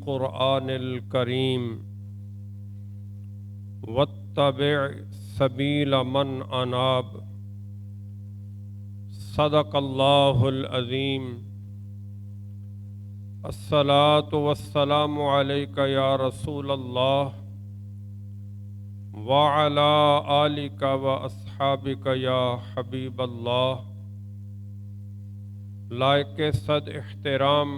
القرآن الكريم واتبع سبيل من أناب صدق الله العظيم. الصلاة والسلام عليك يا رسول الله وعلى آلك وأصحابك يا حبيب الله. لائق صد احترام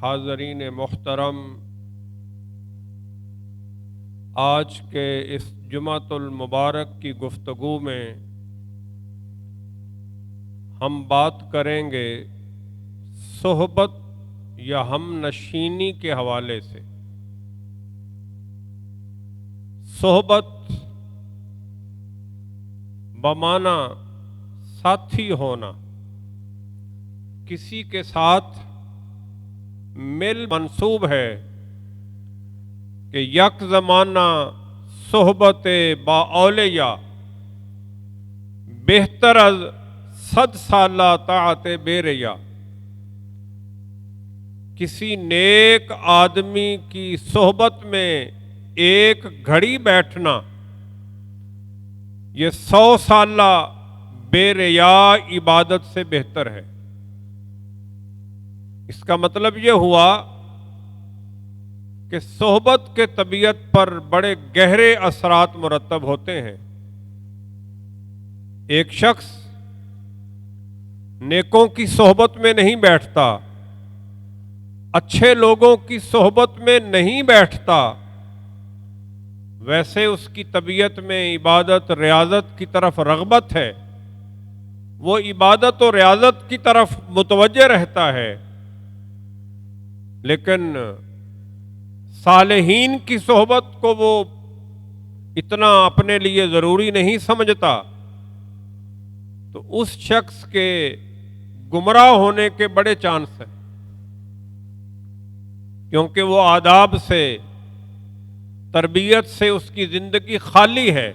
حاضرین محترم، آج کے اس جمعۃ المبارک کی گفتگو میں ہم بات کریں گے صحبت یا ہم نشینی کے حوالے سے. صحبت بمعنی ساتھی ہونا، کسی کے ساتھ مل منسوب ہے کہ یک زمانہ صحبت با اولیاء بہتر از 100 سالہ طاعت بے ریا. کسی نیک آدمی کی صحبت میں ایک گھڑی بیٹھنا یہ 100 سالہ بے ریا عبادت سے بہتر ہے. اس کا مطلب یہ ہوا کہ صحبت کے طبیعت پر بڑے گہرے اثرات مرتب ہوتے ہیں. ایک شخص نیکوں کی صحبت میں نہیں بیٹھتا، اچھے لوگوں کی صحبت میں نہیں بیٹھتا، ویسے اس کی طبیعت میں عبادت ریاضت کی طرف رغبت ہے، وہ عبادت و ریاضت کی طرف متوجہ رہتا ہے، لیکن صالحین کی صحبت کو وہ اتنا اپنے لیے ضروری نہیں سمجھتا، تو اس شخص کے گمراہ ہونے کے بڑے چانس ہیں، کیونکہ وہ آداب سے، تربیت سے اس کی زندگی خالی ہے.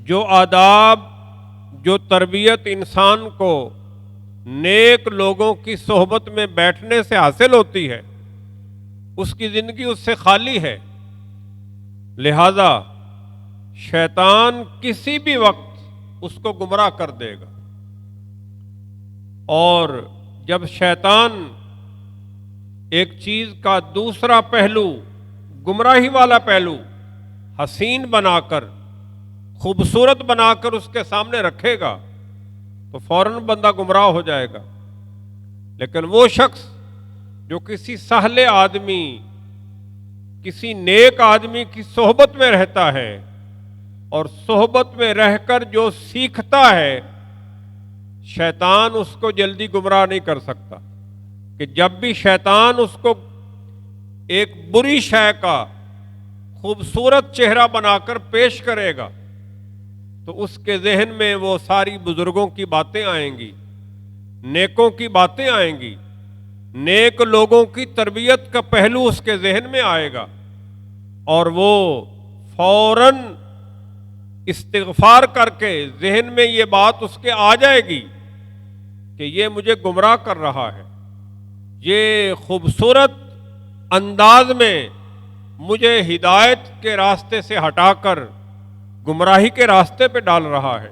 جو آداب، جو تربیت انسان کو نیک لوگوں کی صحبت میں بیٹھنے سے حاصل ہوتی ہے، اس کی زندگی اس سے خالی ہے. لہذا شیطان کسی بھی وقت اس کو گمراہ کر دے گا، اور جب شیطان ایک چیز کا دوسرا پہلو، گمراہی والا پہلو حسین بنا کر، خوبصورت بنا کر اس کے سامنے رکھے گا تو فوراً بندہ گمراہ ہو جائے گا. لیکن وہ شخص جو کسی صالح آدمی، کسی نیک آدمی کی صحبت میں رہتا ہے اور صحبت میں رہ کر جو سیکھتا ہے، شیطان اس کو جلدی گمراہ نہیں کر سکتا. کہ جب بھی شیطان اس کو ایک بری شے کا خوبصورت چہرہ بنا کر پیش کرے گا تو اس کے ذہن میں وہ ساری بزرگوں کی باتیں آئیں گی، نیکوں کی باتیں آئیں گی، نیک لوگوں کی تربیت کا پہلو اس کے ذہن میں آئے گا، اور وہ فوراً استغفار کر کے ذہن میں یہ بات اس کے آ جائے گی کہ یہ مجھے گمراہ کر رہا ہے، یہ خوبصورت انداز میں مجھے ہدایت کے راستے سے ہٹا کر گمراہی کے راستے پہ ڈال رہا ہے.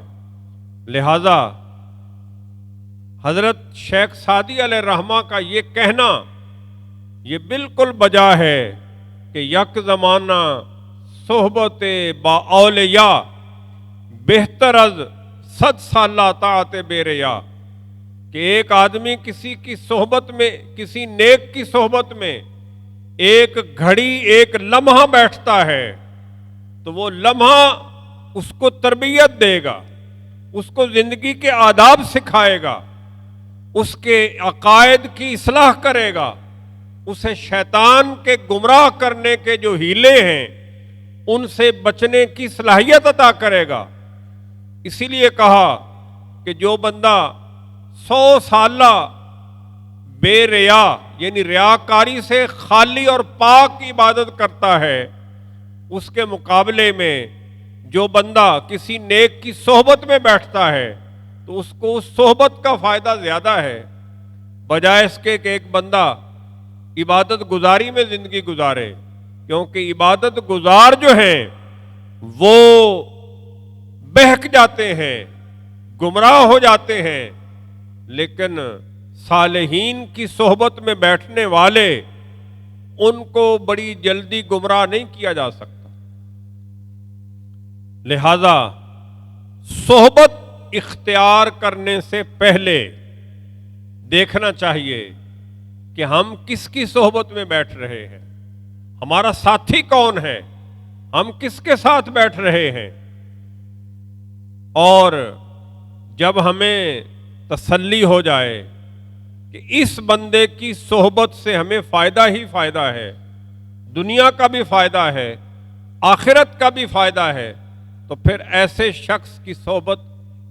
لہذا حضرت شیخ سعدی علیہ الرحمہ کا یہ کہنا یہ بالکل بجا ہے کہ یک زمانہ صحبت با اولیاء بہتر از 100 سالہ طاعت بے ریا. کہ ایک آدمی کسی کی صحبت میں، کسی نیک کی صحبت میں ایک گھڑی، ایک لمحہ بیٹھتا ہے تو وہ لمحہ اس کو تربیت دے گا، اس کو زندگی کے آداب سکھائے گا، اس کے عقائد کی اصلاح کرے گا، اسے شیطان کے گمراہ کرنے کے جو ہیلے ہیں ان سے بچنے کی صلاحیت عطا کرے گا. اسی لیے کہا کہ جو بندہ 100 سالہ بے ریا یعنی ریاکاری سے خالی اور پاک عبادت کرتا ہے، اس کے مقابلے میں جو بندہ کسی نیک کی صحبت میں بیٹھتا ہے تو اس کو اس صحبت کا فائدہ زیادہ ہے، بجائے اس کے کہ ایک بندہ عبادت گزاری میں زندگی گزارے، کیونکہ عبادت گزار جو ہیں وہ بہک جاتے ہیں، گمراہ ہو جاتے ہیں، لیکن صالحین کی صحبت میں بیٹھنے والے ان کو بڑی جلدی گمراہ نہیں کیا جا سکتا۔ لہذا صحبت اختیار کرنے سے پہلے دیکھنا چاہیے کہ ہم کس کی صحبت میں بیٹھ رہے ہیں، ہمارا ساتھی کون ہے، ہم کس کے ساتھ بیٹھ رہے ہیں۔ اور جب ہمیں تسلی ہو جائے کہ اس بندے کی صحبت سے ہمیں فائدہ ہی فائدہ ہے، دنیا کا بھی فائدہ ہے، آخرت کا بھی فائدہ ہے، تو پھر ایسے شخص کی صحبت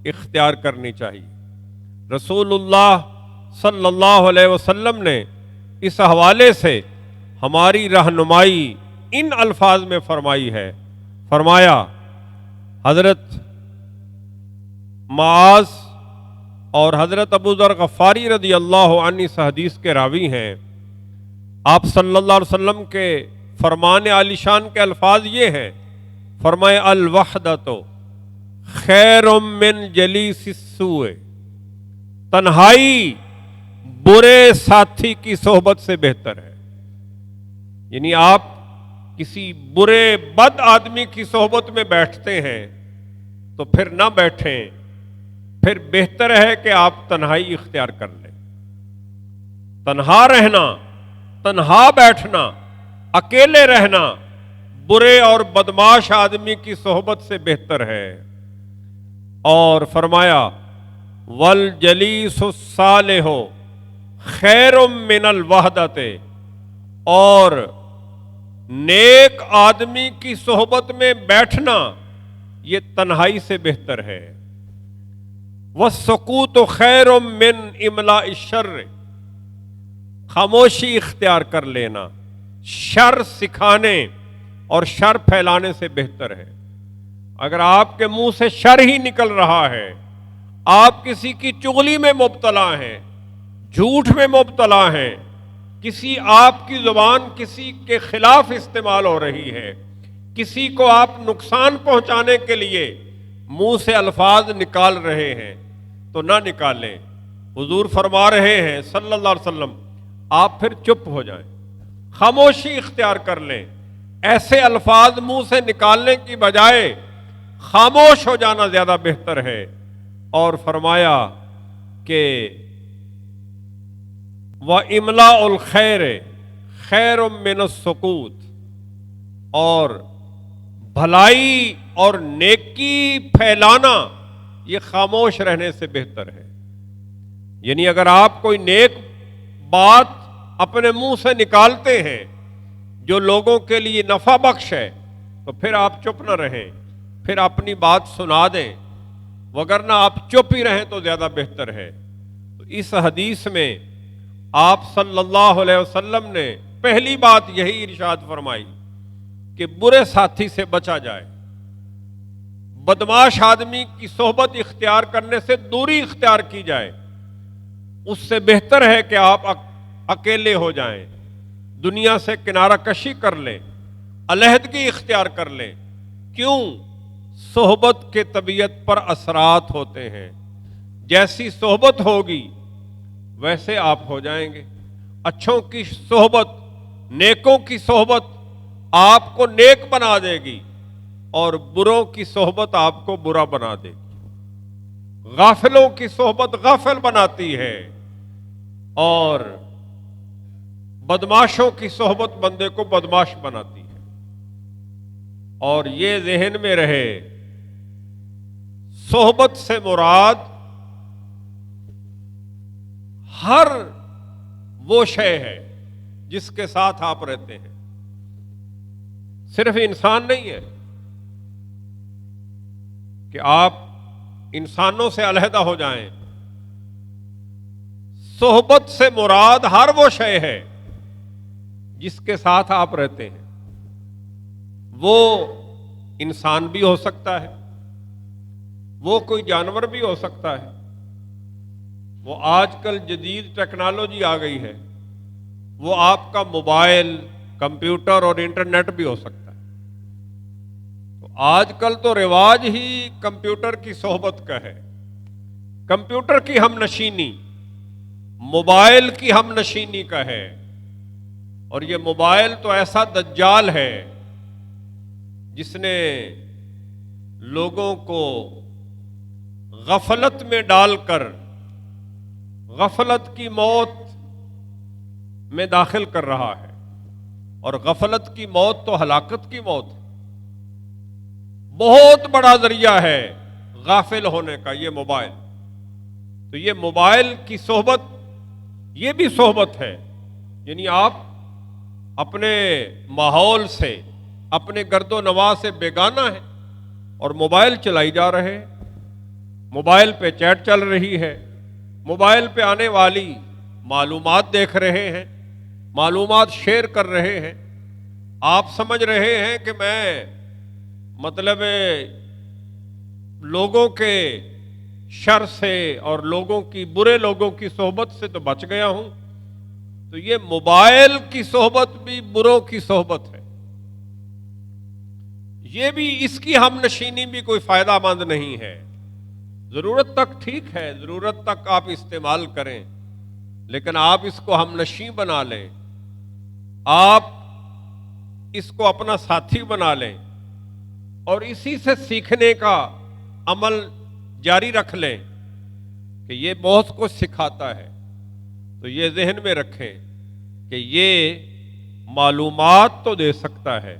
اختیار کرنی چاہیے۔ رسول اللہ صلی اللہ علیہ وسلم نے اس حوالے سے ہماری رہنمائی ان الفاظ میں فرمائی ہے، فرمایا حضرت معاذ اور حضرت ابو ذر غفاری رضی اللہ عنہ اس حدیث کے راوی ہیں، آپ صلی اللہ علیہ وسلم کے فرمان عالی شان کے الفاظ یہ ہیں، فرمائے الوحدۃ خیر من جلیس السوء، تنہائی برے ساتھی کی صحبت سے بہتر ہے۔ یعنی آپ کسی برے بد آدمی کی صحبت میں بیٹھتے ہیں تو پھر نہ بیٹھیں، پھر بہتر ہے کہ آپ تنہائی اختیار کر لیں۔ تنہا رہنا، تنہا بیٹھنا، اکیلے رہنا برے اور بدماش آدمی کی صحبت سے بہتر ہے۔ اور فرمایا والجلیس الصالح خیر من الوحدۃ، اور نیک آدمی کی صحبت میں بیٹھنا یہ تنہائی سے بہتر ہے۔ والسکوت خیر من املاء الشر، خاموشی اختیار کر لینا شر سکھانے اور شر پھیلانے سے بہتر ہے۔ اگر آپ کے منہ سے شر ہی نکل رہا ہے، آپ کسی کی چغلی میں مبتلا ہیں، جھوٹ میں مبتلا ہیں، کسی آپ کی زبان کسی کے خلاف استعمال ہو رہی ہے، کسی کو آپ نقصان پہنچانے کے لیے منہ سے الفاظ نکال رہے ہیں، تو نہ نکالیں۔ حضور فرما رہے ہیں صلی اللہ علیہ وسلم آپ پھر چپ ہو جائیں، خاموشی اختیار کر لیں۔ ایسے الفاظ منہ سے نکالنے کی بجائے خاموش ہو جانا زیادہ بہتر ہے۔ اور فرمایا کہ وَإِمْلَاءُ الْخَيْرِ خَيْرٌ مِّنَ السُّكُوتِ، اور بھلائی اور نیکی پھیلانا یہ خاموش رہنے سے بہتر ہے۔ یعنی اگر آپ کوئی نیک بات اپنے منہ سے نکالتے ہیں جو لوگوں کے لیے نفع بخش ہے، تو پھر آپ چپ نہ رہیں، پھر اپنی بات سنا دیں، وگرنہ آپ چپ ہی رہیں تو زیادہ بہتر ہے۔ تو اس حدیث میں آپ صلی اللہ علیہ وسلم نے پہلی بات یہی ارشاد فرمائی کہ برے ساتھی سے بچا جائے، بدماش آدمی کی صحبت اختیار کرنے سے دوری اختیار کی جائے۔ اس سے بہتر ہے کہ آپ اکیلے ہو جائیں، دنیا سے کنارہ کشی کر لیں، علیحدگی اختیار کر لیں۔ کیوں؟ صحبت کے طبیعت پر اثرات ہوتے ہیں، جیسی صحبت ہوگی ویسے آپ ہو جائیں گے۔ اچھوں کی صحبت، نیکوں کی صحبت آپ کو نیک بنا دے گی، اور بروں کی صحبت آپ کو برا بنا دے گی۔ غافلوں کی صحبت غافل بناتی ہے، اور بدماشوں کی صحبت بندے کو بدماش بناتی ہے۔ اور یہ ذہن میں رہے، صحبت سے مراد ہر وہ شے ہے جس کے ساتھ آپ رہتے ہیں، صرف انسان نہیں ہے کہ آپ انسانوں سے علیحدہ ہو جائیں۔ صحبت سے مراد ہر وہ شے ہے جس کے ساتھ آپ رہتے ہیں۔ وہ انسان بھی ہو سکتا ہے، وہ کوئی جانور بھی ہو سکتا ہے۔ وہ آج کل جدید ٹیکنالوجی آ گئی ہے، وہ آپ کا موبائل، کمپیوٹر اور انٹرنیٹ بھی ہو سکتا ہے۔ تو آج کل تو رواج ہی کمپیوٹر کی صحبت کا ہے، کمپیوٹر کی ہم نشینی، موبائل کی ہم نشینی کا ہے۔ اور یہ موبائل تو ایسا دجال ہے جس نے لوگوں کو غفلت میں ڈال کر غفلت کی موت میں داخل کر رہا ہے، اور غفلت کی موت تو ہلاکت کی موت ہے۔ بہت بڑا ذریعہ ہے غافل ہونے کا یہ موبائل۔ تو یہ موبائل کی صحبت، یہ بھی صحبت ہے، یعنی آپ اپنے ماحول سے، اپنے گرد و نواح سے بیگانہ ہیں اور موبائل چلائی جا رہے ہیں، موبائل پہ چیٹ چل رہی ہے، موبائل پہ آنے والی معلومات دیکھ رہے ہیں، معلومات شیئر کر رہے ہیں۔ آپ سمجھ رہے ہیں کہ میں مطلب لوگوں کے شر سے اور لوگوں کی، برے لوگوں کی صحبت سے تو بچ گیا ہوں۔ تو یہ موبائل کی صحبت بھی بروں کی صحبت ہے، یہ بھی، اس کی ہم نشینی بھی کوئی فائدہ مند نہیں ہے۔ ضرورت تک ٹھیک ہے، ضرورت تک آپ استعمال کریں، لیکن آپ اس کو ہم نشیں بنا لیں، آپ اس کو اپنا ساتھی بنا لیں اور اسی سے سیکھنے کا عمل جاری رکھ لیں کہ یہ بہت کچھ سکھاتا ہے۔ تو یہ ذہن میں رکھیں کہ یہ معلومات تو دے سکتا ہے،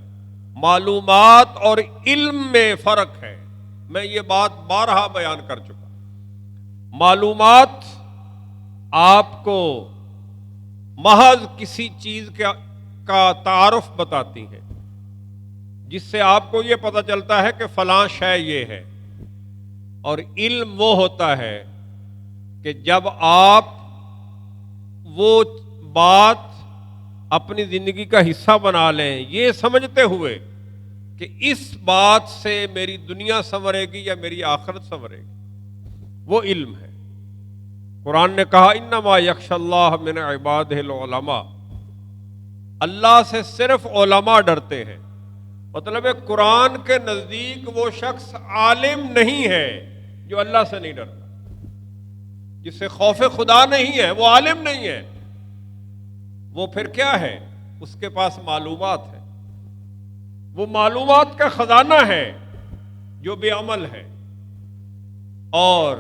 معلومات اور علم میں فرق ہے۔ میں یہ بات بارہا بیان کر چکا۔ معلومات آپ کو محض کسی چیز کا تعارف بتاتی ہیں، جس سے آپ کو یہ پتہ چلتا ہے کہ فلاں شے یہ ہے، اور علم وہ ہوتا ہے کہ جب آپ وہ بات اپنی زندگی کا حصہ بنا لیں، یہ سمجھتے ہوئے کہ اس بات سے میری دنیا سنورے گی یا میری آخرت سنورے گی، وہ علم ہے۔ قرآن نے کہا انما یخشی اللہ من عبادہ العلماء، اللہ سے صرف علماء ڈرتے ہیں۔ مطلب ہے قرآن کے نزدیک وہ شخص عالم نہیں ہے جو اللہ سے نہیں ڈرتا، جس سے خوف خدا نہیں ہے، وہ عالم نہیں ہے۔ وہ پھر کیا ہے؟ اس کے پاس معلومات ہے، وہ معلومات کا خزانہ ہے جو بے عمل ہے، اور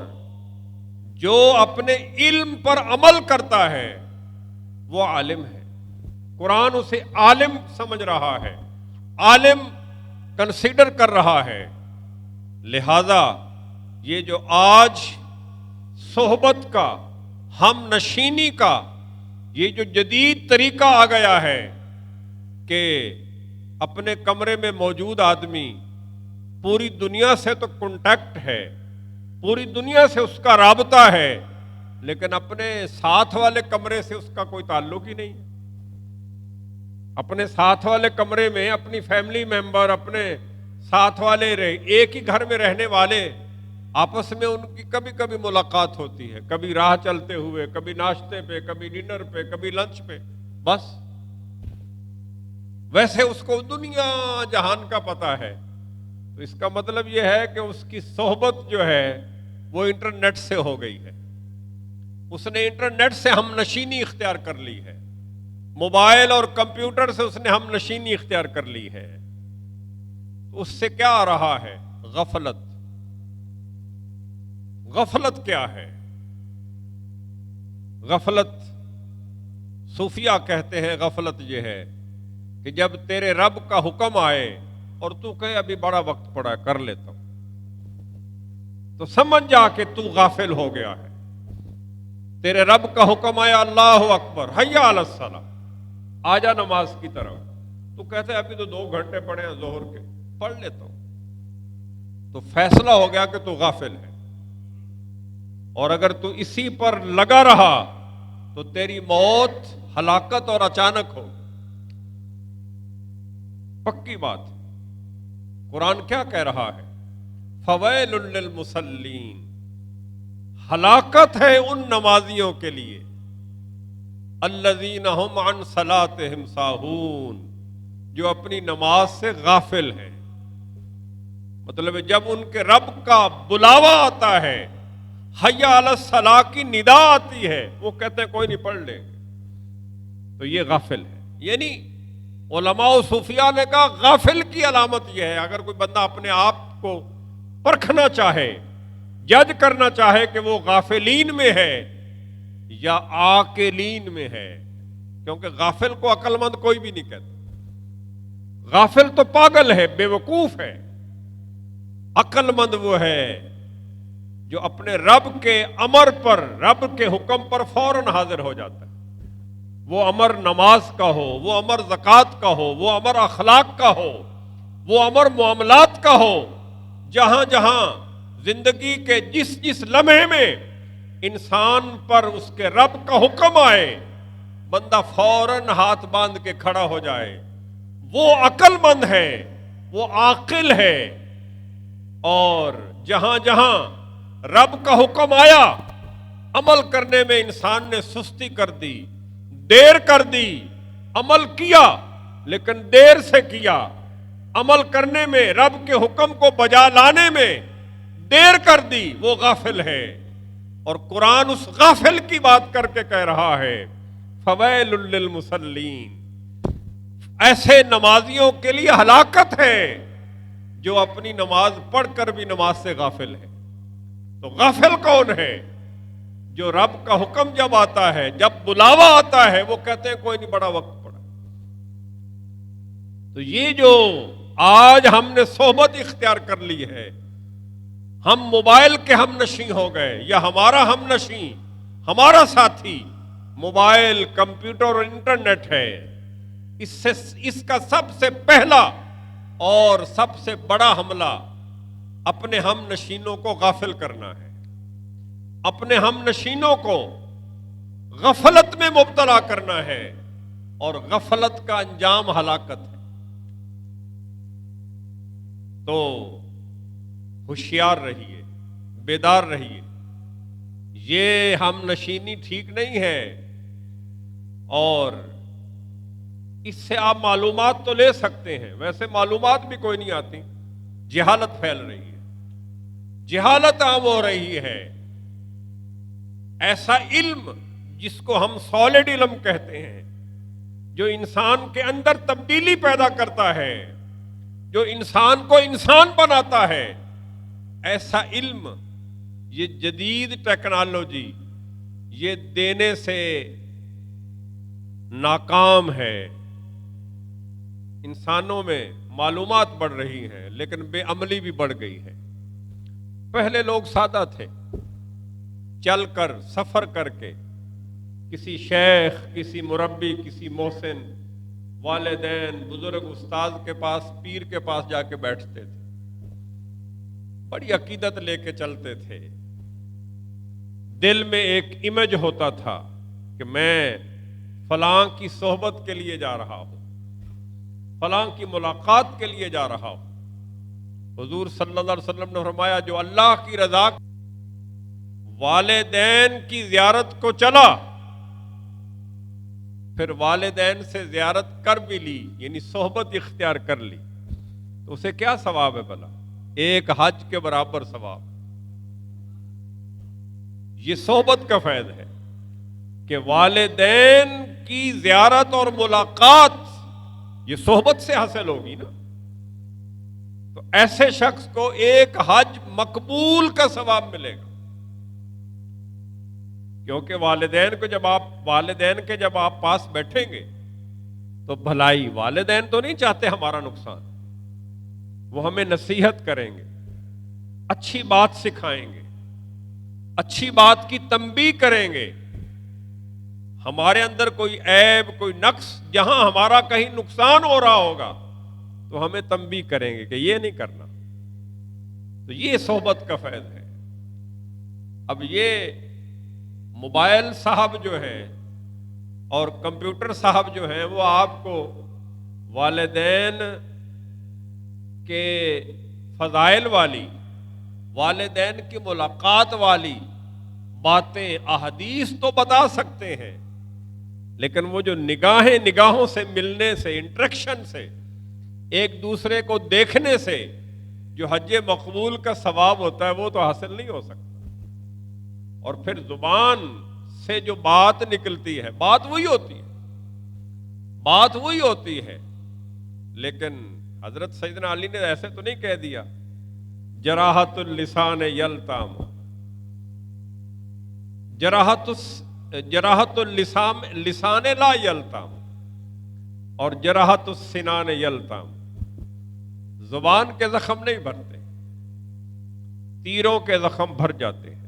جو اپنے علم پر عمل کرتا ہے وہ عالم ہے۔ قرآن اسے عالم سمجھ رہا ہے، عالم کنسیڈر کر رہا ہے۔ لہذا یہ جو آج صحبت کا، ہم نشینی کا یہ جو جدید طریقہ آ گیا ہے کہ اپنے کمرے میں موجود آدمی پوری دنیا سے تو کنٹیکٹ ہے، پوری دنیا سے اس کا رابطہ ہے، لیکن اپنے ساتھ والے کمرے سے اس کا کوئی تعلق ہی نہیں۔ اپنے ساتھ والے کمرے میں اپنی فیملی ممبر، اپنے ساتھ والے ایک ہی گھر میں رہنے والے، آپس میں ان کی کبھی کبھی ملاقات ہوتی ہے، کبھی راہ چلتے ہوئے، کبھی ناشتے پہ، کبھی ڈنر پہ، کبھی لنچ پہ، بس۔ ویسے اس کو دنیا جہان کا پتہ ہے۔ تو اس کا مطلب یہ ہے کہ اس کی صحبت جو ہے وہ انٹرنیٹ سے ہو گئی ہے، اس نے انٹرنیٹ سے ہم نشینی اختیار کر لی ہے، موبائل اور کمپیوٹر سے اس نے ہم نشینی اختیار کر لی ہے۔ تو اس سے کیا آ رہا ہے؟ غفلت۔ غفلت کیا ہے؟ غفلت، صوفیہ کہتے ہیں غفلت یہ ہے کہ جب تیرے رب کا حکم آئے اور تو کہے ابھی بڑا وقت پڑا ہے کر لیتا ہوں، تو سمجھ جا کہ تو غافل ہو گیا ہے۔ تیرے رب کا حکم آیا اللہ اکبر حی علی الصلاۃ، آجا نماز کی طرف، تو کہتے ہیں ابھی تو 2 گھنٹے پڑے ہیں ظہر کے، پڑھ لیتا ہوں، تو فیصلہ ہو گیا کہ تو غافل ہے۔ اور اگر تو اسی پر لگا رہا تو تیری موت ہلاکت اور اچانک ہو، پکی بات۔ قرآن کیا کہہ رہا ہے؟ فویل للمصلین، ہلاکت ہے ان نمازیوں کے لیے الذین هم عن صلاتهم ساہون، جو اپنی نماز سے غافل ہیں۔ مطلب جب ان کے رب کا بلاوا آتا ہے، حی علی الصلاۃ کی ندا آتی ہے، وہ کہتے ہیں کوئی نہیں پڑھ لیں گے، تو یہ غافل ہے۔ یعنی علماء و صوفیاء نے کہا غافل کی علامت یہ ہے، اگر کوئی بندہ اپنے آپ کو پرکھنا چاہے، جج کرنا چاہے کہ وہ غافلین میں ہے یا عاقلین میں ہے، کیونکہ غافل کو عقل مند کوئی بھی نہیں کہتا، غافل تو پاگل ہے، بے وقوف ہے، عقل مند وہ ہے جو اپنے رب کے امر پر، رب کے حکم پر فوراً حاضر ہو جاتا ہے۔ وہ امر نماز کا ہو، وہ امر زکوٰۃ کا ہو، وہ امر اخلاق کا ہو، وہ امر معاملات کا ہو، جہاں جہاں زندگی کے جس جس لمحے میں انسان پر اس کے رب کا حکم آئے، بندہ فوراً ہاتھ باندھ کے کھڑا ہو جائے، وہ عقل مند ہے، وہ عاقل ہے۔ اور جہاں جہاں رب کا حکم آیا، عمل کرنے میں انسان نے سستی کر دی، دیر کر دی، عمل کیا لیکن دیر سے کیا، عمل کرنے میں، رب کے حکم کو بجا لانے میں دیر کر دی، وہ غافل ہے۔ اور قرآن اس غافل کی بات کر کے کہہ رہا ہے فویل للمصلین، ایسے نمازیوں کے لیے ہلاکت ہے جو اپنی نماز پڑھ کر بھی نماز سے غافل ہے۔ تو غافل کون ہے؟ جو رب کا حکم جب آتا ہے، جب بلاوا آتا ہے، وہ کہتے ہیں کوئی نہیں، بڑا وقت پڑا۔ تو یہ جو آج ہم نے صحبت اختیار کر لی ہے، ہم موبائل کے ہم نشیں ہو گئے، یا ہمارا ہم نشیں، ہمارا ساتھی موبائل، کمپیوٹر اور انٹرنیٹ ہے، اس کا سب سے پہلا اور سب سے بڑا حملہ اپنے ہم نشینوں کو غافل کرنا ہے، اپنے ہم نشینوں کو غفلت میں مبتلا کرنا ہے، اور غفلت کا انجام ہلاکت ہے۔ تو ہوشیار رہیے، بیدار رہیے، یہ ہم نشینی ٹھیک نہیں ہے، اور اس سے آپ معلومات تو لے سکتے ہیں، ویسے معلومات بھی کوئی نہیں آتی، جہالت پھیل رہی ہے، جہالت عام ہو رہی ہے۔ ایسا علم جس کو ہم سالڈ علم کہتے ہیں، جو انسان کے اندر تبدیلی پیدا کرتا ہے، جو انسان کو انسان بناتا ہے، ایسا علم، یہ جدید ٹیکنالوجی یہ دینے سے ناکام ہے۔ انسانوں میں معلومات بڑھ رہی ہیں لیکن بے عملی بھی بڑھ گئی ہے۔ پہلے لوگ سادہ تھے، چل کر، سفر کر کے، کسی شیخ، کسی مربی، کسی محسن، والدین، بزرگ استاد کے پاس، پیر کے پاس جا کے بیٹھتے تھے، بڑی عقیدت لے کے چلتے تھے، دل میں ایک امیج ہوتا تھا کہ میں فلاں کی صحبت کے لیے جا رہا ہوں، فلاں کی ملاقات کے لیے جا رہا ہوں۔ حضور صلی اللہ علیہ وسلم نے فرمایا جو اللہ کی رضا والدین کی زیارت کو چلا، پھر والدین سے زیارت کر بھی لی، یعنی صحبت اختیار کر لی، تو اسے کیا ثواب ہے بھلا؟ ایک حج کے برابر ثواب۔ یہ صحبت کا فیض ہے کہ والدین کی زیارت اور ملاقات یہ صحبت سے حاصل ہوگی نا، تو ایسے شخص کو ایک حج مقبول کا ثواب ملے گا، کیونکہ والدین کے جب آپ پاس بیٹھیں گے تو بھلائی، والدین تو نہیں چاہتے ہمارا نقصان، وہ ہمیں نصیحت کریں گے، اچھی بات سکھائیں گے، اچھی بات کی تنبیہ کریں گے، ہمارے اندر کوئی عیب، کوئی نقص، جہاں ہمارا کہیں نقصان ہو رہا ہوگا تو ہمیں تنبیہ کریں گے کہ یہ نہیں کرنا۔ تو یہ صحبت کا فیض ہے۔ اب یہ موبائل صاحب جو ہیں اور کمپیوٹر صاحب جو ہیں، وہ آپ کو والدین کے فضائل والی، والدین کی ملاقات والی باتیں، احادیث تو بتا سکتے ہیں، لیکن وہ جو نگاہیں نگاہوں سے ملنے سے، انٹریکشن سے، ایک دوسرے کو دیکھنے سے جو حج مقبول کا ثواب ہوتا ہے وہ تو حاصل نہیں ہو سکتا۔ اور پھر زبان سے جو بات نکلتی ہے، بات وہی ہوتی ہے، بات وہی ہوتی ہے، لیکن حضرت سیدنا علی نے ایسے تو نہیں کہہ دیا جراحت اللسان یلتام، جراحت اللسان لا یلتام اور جراحت السنان یلتام، زبان کے زخم نہیں بھرتے، تیروں کے زخم بھر جاتے ہیں۔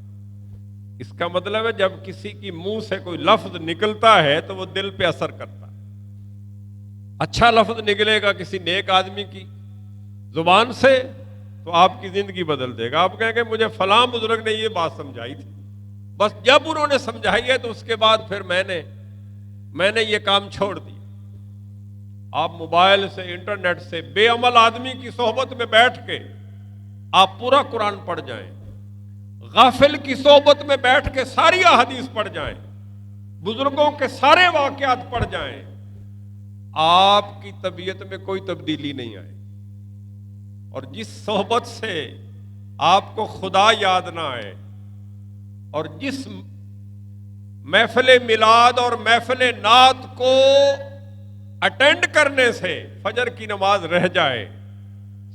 اس کا مطلب ہے جب کسی کی منہ سے کوئی لفظ نکلتا ہے تو وہ دل پہ اثر کرتا ہے۔ اچھا لفظ نکلے گا کسی نیک آدمی کی زبان سے تو آپ کی زندگی بدل دے گا۔ آپ کہیں گے مجھے فلاں بزرگ نے یہ بات سمجھائی تھی، بس جب انہوں نے سمجھائی ہے تو اس کے بعد پھر میں نے یہ کام چھوڑ دیا۔ آپ موبائل سے، انٹرنیٹ سے بے عمل آدمی کی صحبت میں بیٹھ کے آپ پورا قرآن پڑھ جائیں، غافل کی صحبت میں بیٹھ کے ساری احادیث پڑھ جائیں، بزرگوں کے سارے واقعات پڑھ جائیں، آپ کی طبیعت میں کوئی تبدیلی نہیں آئے۔ اور جس صحبت سے آپ کو خدا یاد نہ آئے، اور جس محفل میلاد اور محفل نعت کو اٹینڈ کرنے سے فجر کی نماز رہ جائے،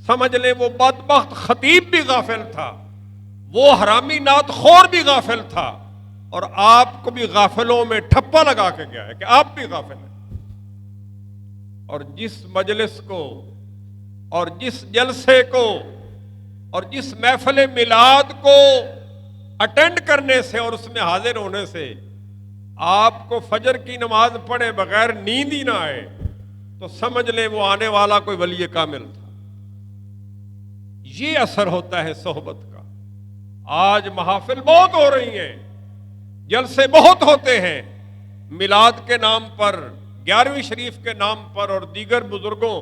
سمجھ لیں وہ بدبخت خطیب بھی غافل تھا، وہ حرامی نعت خور بھی غافل تھا، اور آپ کو بھی غافلوں میں ٹھپا لگا کے گیا ہے کہ آپ بھی غافل ہیں۔ اور جس مجلس کو اور جس جلسے کو اور جس محفل میلاد کو اٹینڈ کرنے سے اور اس میں حاضر ہونے سے آپ کو فجر کی نماز پڑھے بغیر نیند ہی نہ آئے تو سمجھ لیں وہ آنے والا کوئی ولی کامل تھا۔ یہ اثر ہوتا ہے صحبت کا۔ آج محافل بہت ہو رہی ہیں، جلسے بہت ہوتے ہیں، میلاد کے نام پر، 11ویں شریف کے نام پر اور دیگر بزرگوں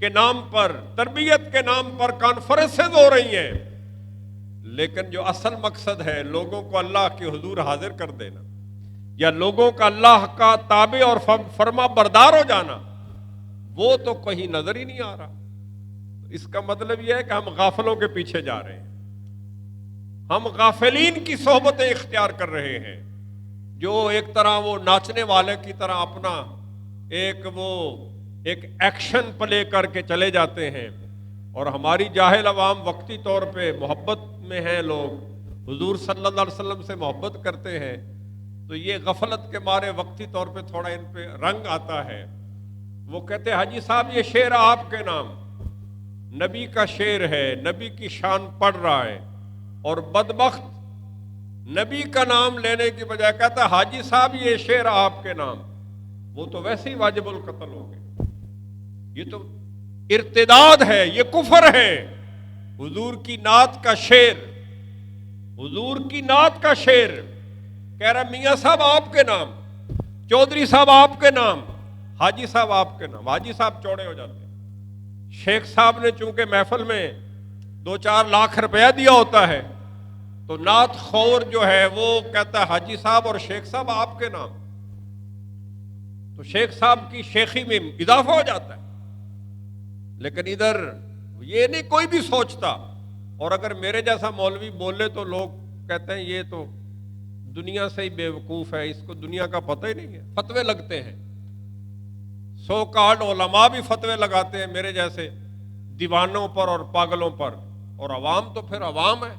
کے نام پر، تربیت کے نام پر کانفرنسز ہو رہی ہیں، لیکن جو اصل مقصد ہے لوگوں کو اللہ کے حضور حاضر کر دینا یا لوگوں کا اللہ کا تابع اور فرما بردار ہو جانا، وہ تو کہیں نظر ہی نہیں آ رہا۔ اس کا مطلب یہ ہے کہ ہم غافلوں کے پیچھے جا رہے ہیں، ہم غافلین کی صحبتیں اختیار کر رہے ہیں، جو ایک طرح وہ ناچنے والے کی طرح اپنا ایک ایکشن پلے کر کے چلے جاتے ہیں، اور ہماری جاہل عوام وقتی طور پہ محبت میں ہیں، لوگ حضور صلی اللہ علیہ وسلم سے محبت کرتے ہیں، تو یہ غفلت کے مارے وقتی طور پہ تھوڑا ان پہ رنگ آتا ہے۔ وہ کہتے ہیں حاجی صاحب یہ شعر آپ کے نام، نبی کا شعر ہے، نبی کی شان پڑھ رہا ہے، اور بدبخت نبی کا نام لینے کی بجائے کہتا ہے حاجی صاحب یہ شعر آپ کے نام، وہ تو ویسے ہی واجب القتل ہو گئے، یہ تو ارتداد ہے، یہ کفر ہے۔ حضور کی نعت کا شعر، حضور کی نعت کا شعر کہہ رہا میاں صاحب آپ کے نام، چودھری صاحب آپ کے نام، حاجی صاحب آپ کے نام۔ حاجی صاحب چوڑے ہو جاتے ہیں۔ شیخ صاحب نے چونکہ محفل میں 2-4 لاکھ روپیہ دیا ہوتا ہے تو نعت خور جو ہے وہ کہتا ہے حاجی صاحب اور شیخ صاحب آپ کے نام، تو شیخ صاحب کی شیخی میں اضافہ ہو جاتا ہے۔ لیکن ادھر یہ نہیں کوئی بھی سوچتا، اور اگر میرے جیسا مولوی بولے تو لوگ کہتے ہیں یہ تو دنیا سے ہی بے وقوف ہے، اس کو دنیا کا پتہ ہی نہیں ہے، فتوے لگتے ہیں، سو کالڈ علماء بھی فتوے لگاتے ہیں میرے جیسے دیوانوں پر اور پاگلوں پر، اور عوام تو پھر عوام ہے،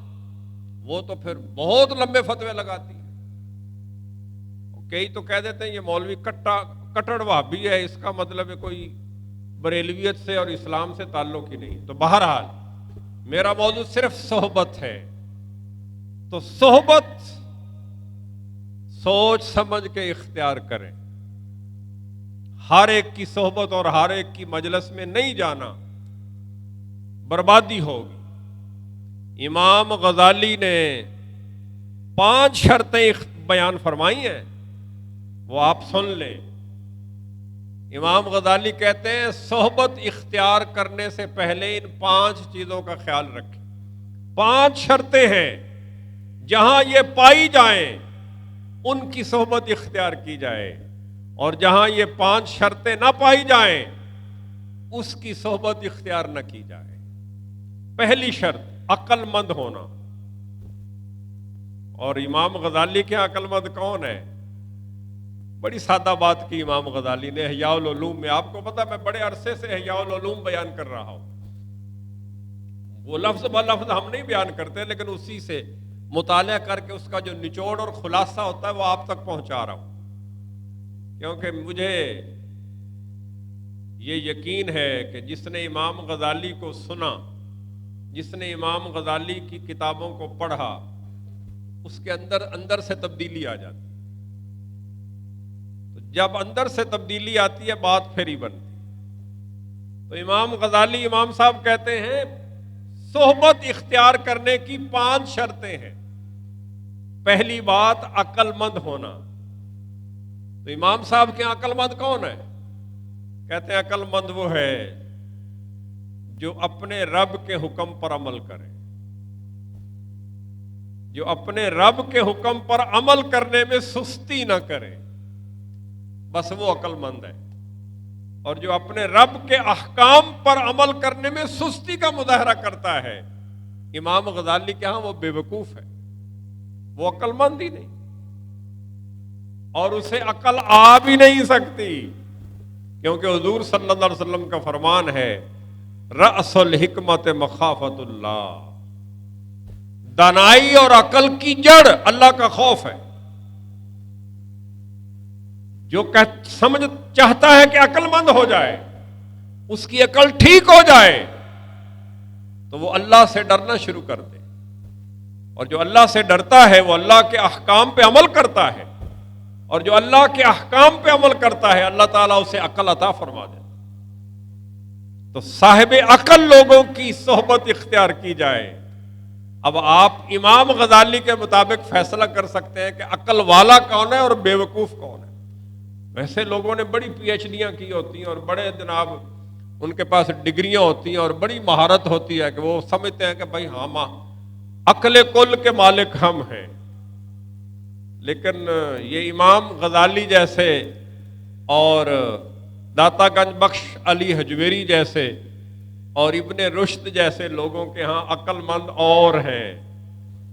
وہ تو پھر بہت لمبے فتوے لگاتی ہے۔ کئی تو کہہ دیتے ہیں یہ مولوی کٹڑ وہابی ہے، اس کا مطلب ہے کوئی بریلویت سے اور اسلام سے تعلق ہی نہیں۔ تو بہرحال میرا موضوع صرف صحبت ہے، تو صحبت سوچ سمجھ کے اختیار کریں، ہر ایک کی صحبت اور ہر ایک کی مجلس میں نہیں جانا، بربادی ہوگی۔ امام غزالی نے 5 شرطیں بیان فرمائی ہیں، وہ آپ سن لیں۔ امام غزالی کہتے ہیں صحبت اختیار کرنے سے پہلے ان 5 چیزوں کا خیال رکھیں۔ 5 شرطیں ہیں، جہاں یہ پائی جائیں ان کی صحبت اختیار کی جائے، اور جہاں یہ 5 شرطیں نہ پائی جائیں اس کی صحبت اختیار نہ کی جائے۔ پہلی شرط عقل مند ہونا، اور امام غزالی کے عقل مند کون ہے؟ بڑی سادہ بات کی امام غزالی نے احیاء العلوم میں۔ آپ کو پتا میں بڑے عرصے سے احیاء العلوم بیان کر رہا ہوں، وہ لفظ بلفظ ہم نہیں بیان کرتے، لیکن اسی سے مطالعہ کر کے اس کا جو نچوڑ اور خلاصہ ہوتا ہے وہ آپ تک پہنچا رہا ہوں، کیونکہ مجھے یہ یقین ہے کہ جس نے امام غزالی کو سنا، جس نے امام غزالی کی کتابوں کو پڑھا، اس کے اندر سے تبدیلی آ جاتی۔ تو جب اندر سے تبدیلی آتی ہے بات پھر ہی بنتی۔ تو امام غزالی امام صاحب کہتے ہیں صحبت اختیار کرنے کی 5 شرطیں ہیں۔ پہلی بات عقل مند ہونا۔ تو امام صاحب کے عقل مند کون ہے؟ کہتے ہیں عقل مند وہ ہے جو اپنے رب کے حکم پر عمل کرے، جو اپنے رب کے حکم پر عمل کرنے میں سستی نہ کرے، بس وہ عقل مند ہے۔ اور جو اپنے رب کے احکام پر عمل کرنے میں سستی کا مظاہرہ کرتا ہے، امام غزالی کے ہاں وہ بے وقوف ہے، وہ عقل مند ہی نہیں، اور اسے عقل آ بھی نہیں سکتی، کیونکہ حضور صلی اللہ علیہ وسلم کا فرمان ہے رأس الحکمت مخافت اللہ، دانائی اور عقل کی جڑ اللہ کا خوف ہے۔ جو سمجھ چاہتا ہے کہ عقل مند ہو جائے، اس کی عقل ٹھیک ہو جائے، تو وہ اللہ سے ڈرنا شروع کر دے، اور جو اللہ سے ڈرتا ہے وہ اللہ کے احکام پہ عمل کرتا ہے، اور جو اللہ کے احکام پہ عمل کرتا ہے اللہ تعالیٰ اسے عقل عطا فرما دے۔ تو صاحب عقل لوگوں کی صحبت اختیار کی جائے۔ اب آپ امام غزالی کے مطابق فیصلہ کر سکتے ہیں کہ عقل والا کون ہے اور بے وقوف کون ہے۔ ویسے لوگوں نے بڑی پی ایچ ڈیاں کی ہوتی ہیں اور بڑے جناب ان کے پاس ڈگریاں ہوتی ہیں اور بڑی مہارت ہوتی ہے کہ وہ سمجھتے ہیں کہ بھائی ہم عقل کل کے مالک ہم ہیں، لیکن یہ امام غزالی جیسے اور داتا گنج بخش علی حجویری جیسے اور ابن رشد جیسے لوگوں کے ہاں عقل مند اور ہیں،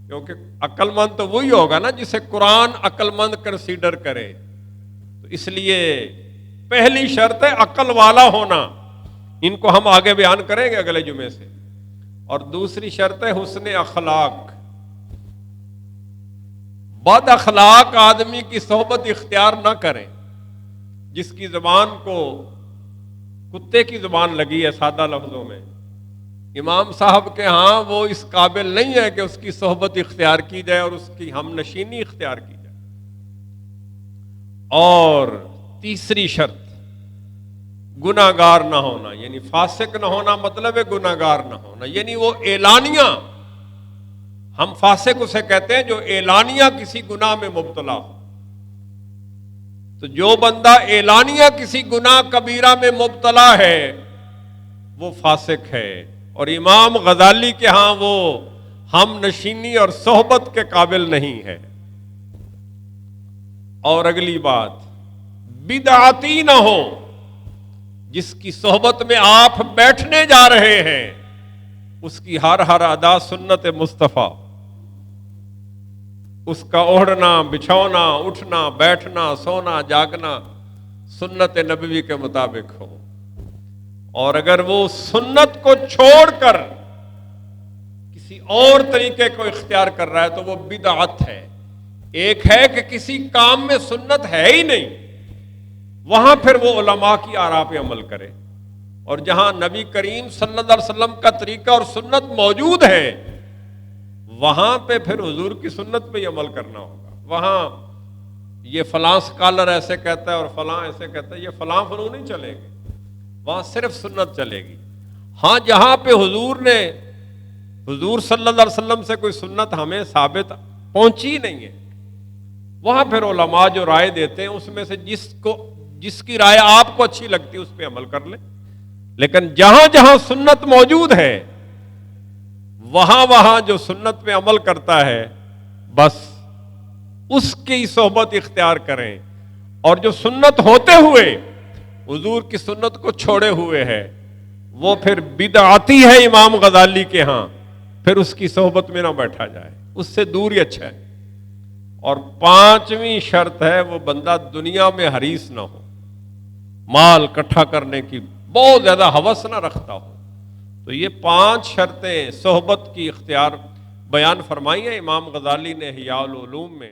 کیونکہ عقل مند تو وہی ہوگا نا جسے قرآن عقل مند کنسیڈر کرے۔ تو اس لیے پہلی شرط ہے عقل والا ہونا، ان کو ہم آگے بیان کریں گے اگلے جمعے سے۔ اور دوسری شرط ہے حسن اخلاق۔ بد اخلاق آدمی کی صحبت اختیار نہ کریں، جس کی زبان کو کتے کی زبان لگی ہے سادہ لفظوں میں، امام صاحب کے ہاں وہ اس قابل نہیں ہے کہ اس کی صحبت اختیار کی جائے اور اس کی ہم نشینی اختیار کی جائے۔ اور تیسری شرط گناہگار نہ ہونا، یعنی فاسق نہ ہونا مطلب ہے گناہگار نہ ہونا، یعنی وہ اعلانیہ، ہم فاسق اسے کہتے ہیں جو اعلانیہ کسی گناہ میں مبتلا ہو۔ تو جو بندہ اعلانیہ کسی گناہ کبیرہ میں مبتلا ہے وہ فاسق ہے، اور امام غزالی کے ہاں وہ ہم نشینی اور صحبت کے قابل نہیں ہے۔ اور اگلی بات بدعتی نہ ہو، جس کی صحبت میں آپ بیٹھنے جا رہے ہیں اس کی ہر ادا سنت مصطفیٰ، اس کا اوڑھنا بچھونا اٹھنا بیٹھنا سونا جاگنا سنت نبوی کے مطابق ہو۔ اور اگر وہ سنت کو چھوڑ کر کسی اور طریقے کو اختیار کر رہا ہے تو وہ بدعت ہے۔ ایک ہے کہ کسی کام میں سنت ہے ہی نہیں، وہاں پھر وہ علماء کی آراء پہ عمل کرے، اور جہاں نبی کریم صلی اللہ علیہ وسلم کا طریقہ اور سنت موجود ہے وہاں پہ پھر حضور کی سنت پہ ہی عمل کرنا ہوگا۔ وہاں یہ فلاں سکالر ایسے کہتا ہے اور فلاں ایسے کہتا ہے، یہ فلاں فلوں نہیں چلے گی، وہاں صرف سنت چلے گی۔ ہاں جہاں پہ حضور صلی اللہ علیہ وسلم سے کوئی سنت ہمیں ثابت پہنچی نہیں ہے، وہاں پھر علماء جو رائے دیتے ہیں اس میں سے جس کی رائے آپ کو اچھی لگتی ہے اس پہ عمل کر لیں۔ لیکن جہاں جہاں سنت موجود ہے وہاں جو سنت پہ عمل کرتا ہے بس اس کی صحبت اختیار کریں۔ اور جو سنت ہوتے ہوئے حضور کی سنت کو چھوڑے ہوئے ہے وہ پھر بدعتی ہے امام غزالی کے ہاں، پھر اس کی صحبت میں نہ بیٹھا جائے، اس سے دور ہی اچھا ہے۔ اور پانچویں شرط ہے وہ بندہ دنیا میں حریص نہ ہو، مال اکٹھا کرنے کی بہت زیادہ ہوس نہ رکھتا ہو۔ تو یہ 5 شرطیں صحبت کی اختیار بیان فرمائی ہیں امام غزالی نے احیاء العلوم میں۔